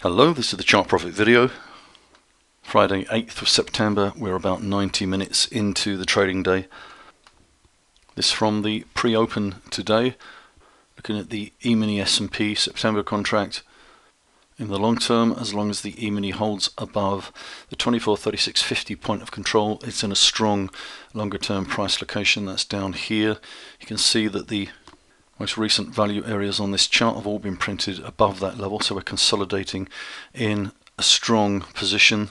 Hello, this is the Chart Profit video. Friday 8th of September, we're about 90 minutes into the trading day. This from the pre-open today, looking at the E-mini S&P September contract. In the long term, as long as the E-mini holds above the 24.3650 point of control, it's in a strong longer term price location. That's down here. You can see that the most recent value areas on this chart have all been printed above that level, so we're consolidating in a strong position.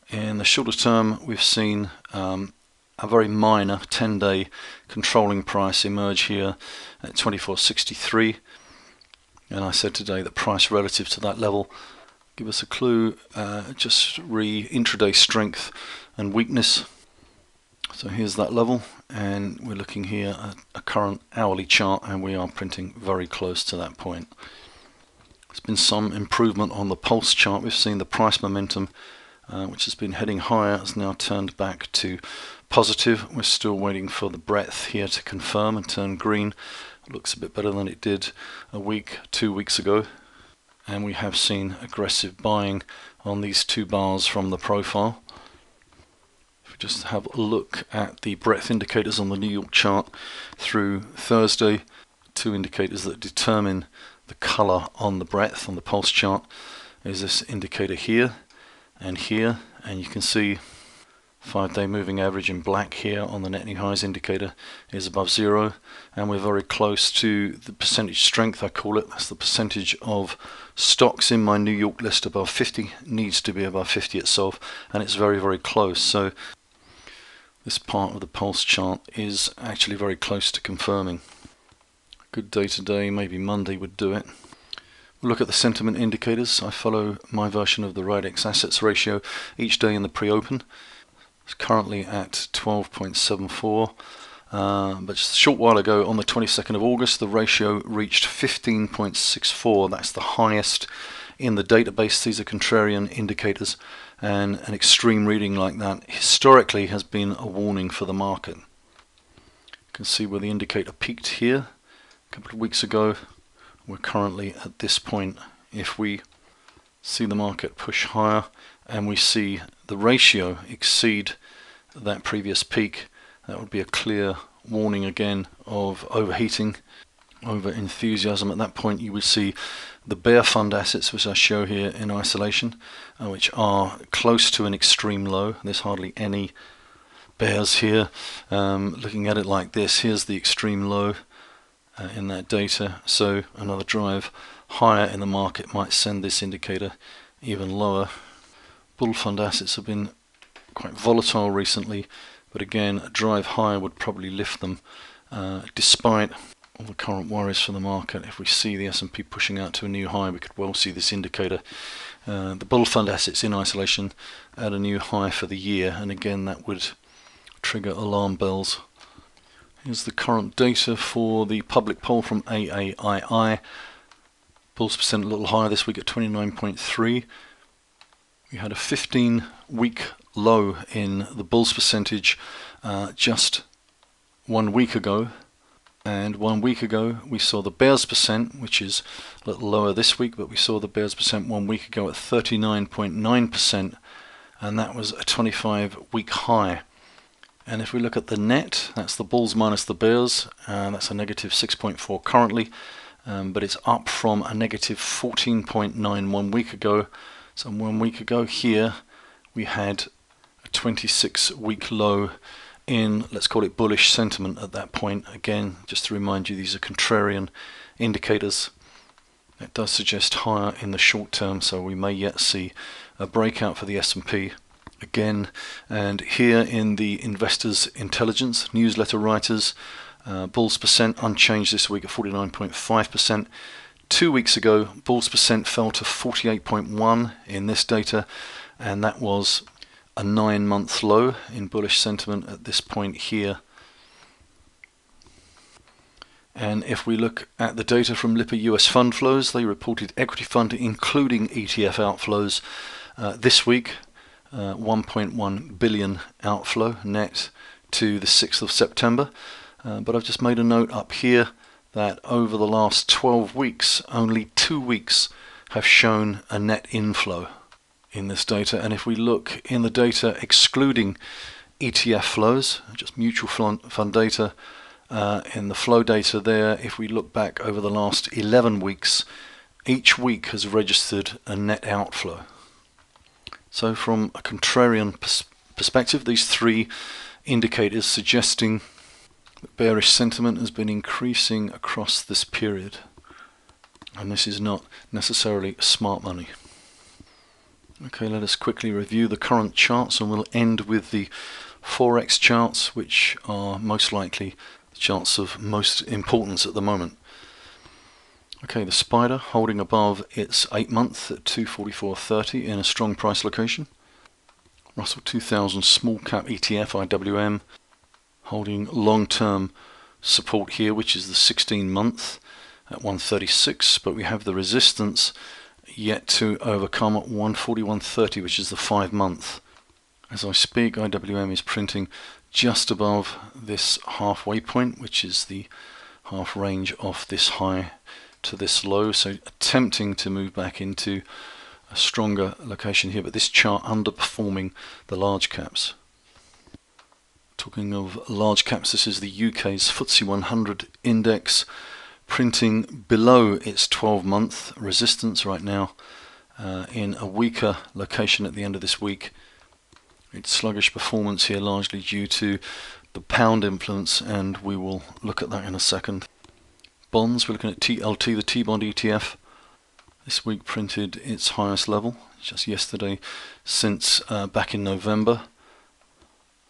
In the shorter term, we've seen a very minor 10-day controlling price emerge here at 24.63, and I said today that price relative to that level give us a clue, just intraday strength and weakness. So here's that level, and we're looking here at a current hourly chart, and we are printing very close to that point. There's been some improvement on the pulse chart. We've seen the price momentum, which has been heading higher, has now turned back to positive. We're still waiting for the breadth here to confirm and turn green. It looks a bit better than it did a week, 2 weeks ago. And we have seen aggressive buying on these two bars from the profile. Just have a look at the breadth indicators on the New York chart through Thursday. Two indicators that determine the color on the breadth on the pulse chart is this indicator here, and you can see 5-day moving average in black here on the net new highs indicator is above zero, and we're very close to the percentage strength, I call it. That's the percentage of stocks in my New York list above 50. Needs to be above 50 itself, and it's very, very close. So this part of the pulse chart is actually very close to confirming. Good day today, maybe Monday would do it. We'll look at the sentiment indicators. I follow my version of the RIDEX assets ratio each day in the pre-open. It's currently at 12.74, but just a short while ago on the 22nd of August the ratio reached 15.64. That's the highest in the database. These are contrarian indicators, and an extreme reading like that historically has been a warning for the market. You can see where the indicator peaked here a couple of weeks ago. We're currently at this point. If we see the market push higher and we see the ratio exceed that previous peak, that would be a clear warning again of overheating, over enthusiasm. At that point you would see the bear fund assets, which I show here in isolation, which are close to an extreme low. There's hardly any bears here. Looking at it like this, here's the extreme low in that data, so another drive higher in the market might send this indicator even lower. Bull fund assets have been quite volatile recently, but again a drive higher would probably lift them, despite all the current worries for the market. If we see the S&P pushing out to a new high, we could well see this indicator. The bull fund assets in isolation at a new high for the year, and again that would trigger alarm bells. Here's the current data for the public poll from AAII. Bulls percent a little higher this week at 29.3. We had a 15-week low in the bulls percentage just 1 week ago. And 1 week ago we saw the bears percent, which is a little lower this week, but we saw the bears percent 1 week ago at 39.9%, and that was a 25-week high. And if we look at the net, that's the bulls minus the bears, that's a negative 6.4 currently, but it's up from a negative 14.9 1 week ago. So 1 week ago here we had a 26-week low in, let's call it bullish sentiment at that point. Again, just to remind you, these are contrarian indicators. It does suggest higher in the short term, so we may yet see a breakout for the S&P again. And here in the Investors Intelligence newsletter writers, bulls percent unchanged this week at 49.5%. 2 weeks ago, bulls percent fell to 48.1 in this data, and that was a 9-month low in bullish sentiment at this point here. And if we look at the data from Lipper US fund flows, they reported equity fund including ETF outflows this week, 1.1 billion outflow net to the 6th of September. But I've just made a note up here that over the last 12 weeks, only 2 weeks have shown a net inflow in this data, and if we look in the data excluding ETF flows, just mutual fund data, in the flow data there, if we look back over the last 11 weeks, each week has registered a net outflow. So from a contrarian perspective, these three indicators suggesting that bearish sentiment has been increasing across this period, and this is not necessarily smart money. Okay, let us quickly review the current charts, and we'll end with the Forex charts, which are most likely the charts of most importance at the moment. Okay, the spider holding above its 8-month at 244.30 in a strong price location. Russell 2000 small cap ETF IWM holding long-term support here, which is the 16-month at 136, but we have the resistance yet to overcome at 141.30, which is the 5-month. As I speak, IWM is printing just above this halfway point, which is the half range off this high to this low, so attempting to move back into a stronger location here, but this chart underperforming the large caps. Talking of large caps, this is the UK's FTSE 100 index printing below its 12-month resistance right now, in a weaker location at the end of this week. Its sluggish performance here largely due to the pound influence, and we will look at that in a second. Bonds, we're looking at TLT, the T-bond ETF. This week printed its highest level just yesterday since back in November,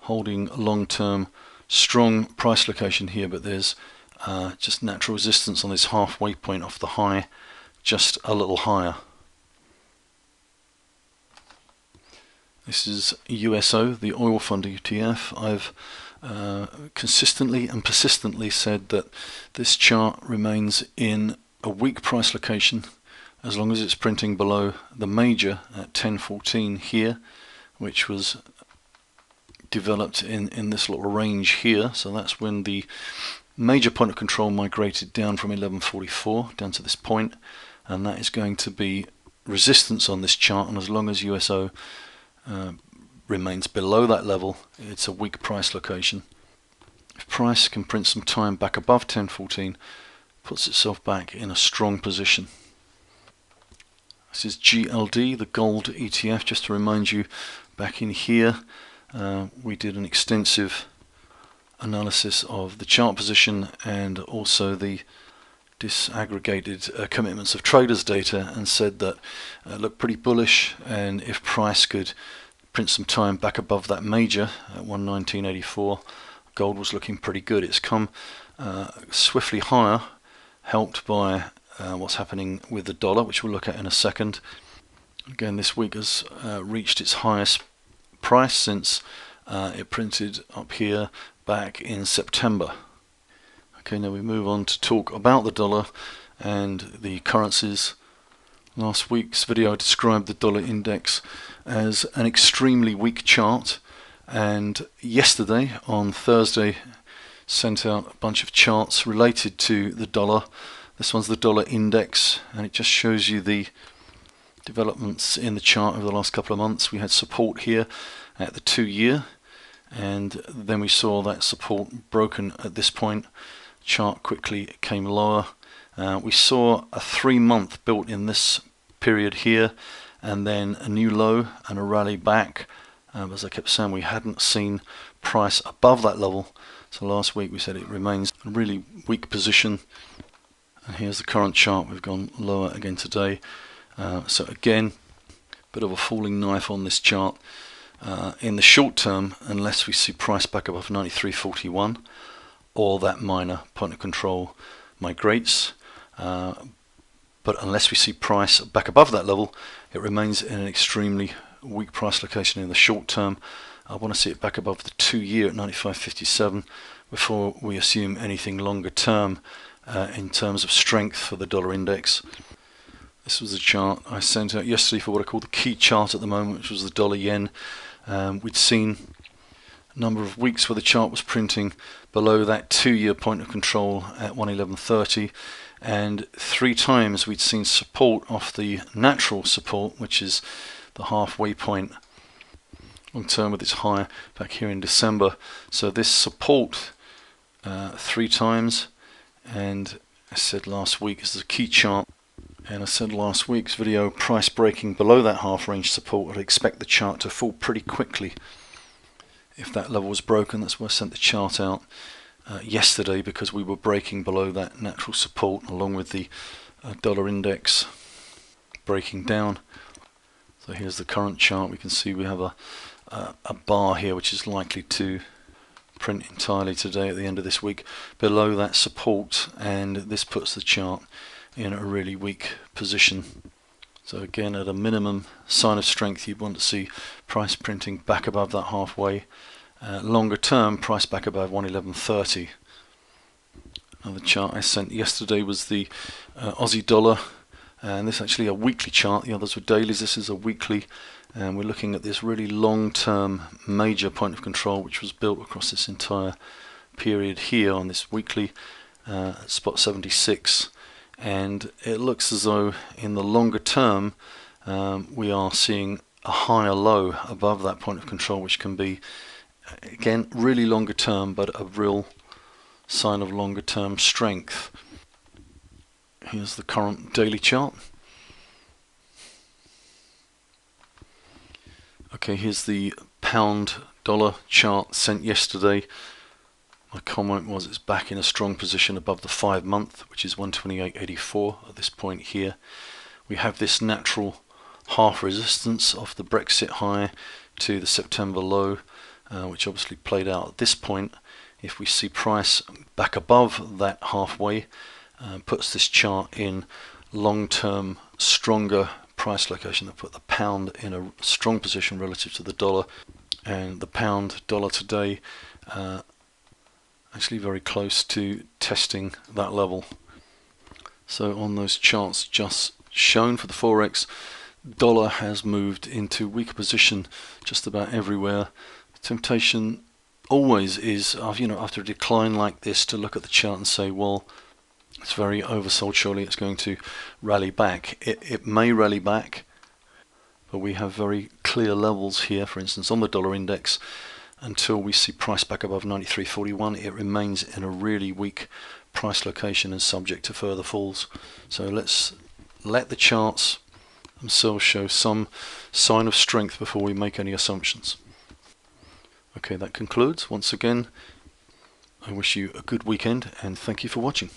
holding long-term strong price location here, but there's just natural resistance on this halfway point off the high, just a little higher. This is USO, the oil fund ETF. I've consistently and persistently said that this chart remains in a weak price location as long as it's printing below the major at 1014 here, which was developed in this little range here. So that's when the major point of control migrated down from 1144 down to this point, and that is going to be resistance on this chart, and as long as USO remains below that level, it's a weak price location. If price can print some time back above 1014, puts itself back in a strong position. This is GLD, the gold ETF. Just to remind you, back in here we did an extensive analysis of the chart position and also the disaggregated commitments of traders data, and said that looked pretty bullish, and if price could print some time back above that major at 119.84, gold was looking pretty good. It's come swiftly higher, helped by what's happening with the dollar, which we'll look at in a second. Again, this week has reached its highest price since it printed up here back in September. Okay, now we move on to talk about the dollar and the currencies. Last week's video I described the dollar index as an extremely weak chart, and yesterday, on Thursday, sent out a bunch of charts related to the dollar. This one's the dollar index, and it just shows you the developments in the chart over the last couple of months. We had support here at the 2-year, and then we saw that support broken at this point. Chart quickly came lower. We saw a 3-month built in this period here, and then a new low and a rally back. As I kept saying, we hadn't seen price above that level, so last week we said it remains a really weak position. And here's the current chart. We've gone lower again today. So again, bit of a falling knife on this chart. In the short term, unless we see price back above 93.41 or that minor point of control migrates, but unless we see price back above that level, it remains in an extremely weak price location in the short term. I want to see it back above the 2-year at 95.57 before we assume anything longer term in terms of strength for the dollar index. This was a chart I sent out yesterday for what I call the key chart at the moment, which was the dollar yen. We'd seen a number of weeks where the chart was printing below that 2-year point of control at 111.30, and 3 times we'd seen support off the natural support, which is the halfway point long term with its high back here in December. So this support 3 times, and I said last week is the key chart, and I said last week's video, price breaking below that half range support, I'd expect the chart to fall pretty quickly if that level was broken. That's why I sent the chart out yesterday, because we were breaking below that natural support along with the dollar index breaking down. So here's the current chart. We can see we have a bar here which is likely to print entirely today at the end of this week below that support, and this puts the chart in a really weak position. So again, at a minimum sign of strength, you'd want to see price printing back above that halfway. Longer term, price back above 111.30. Another chart I sent yesterday was the Aussie dollar, and this is actually a weekly chart. The others were dailies. This is a weekly, and we're looking at this really long-term major point of control which was built across this entire period here on this weekly spot 76, and it looks as though in the longer term we are seeing a higher low above that point of control, which can be again really longer term, but a real sign of longer term strength. Here's the current daily chart. Okay, here's the pound dollar chart sent yesterday. My comment was it's back in a strong position above the 5-month, which is 128.84 at this point here. We have this natural half resistance off the Brexit high to the September low, which obviously played out at this point. If we see price back above that halfway, puts this chart in long-term stronger price location, that put the pound in a strong position relative to the dollar, and the pound dollar today actually very close to testing that level. So on those charts just shown for the Forex, dollar has moved into weaker position just about everywhere. The temptation always is, after a decline like this, to look at the chart and say, well, it's very oversold, surely it's going to rally back. It may rally back, but we have very clear levels here. For instance, on the dollar index, until we see price back above 93.41, it remains in a really weak price location and subject to further falls. So let's let the charts themselves show some sign of strength before we make any assumptions. Okay, that concludes. Once again, I wish you a good weekend and thank you for watching.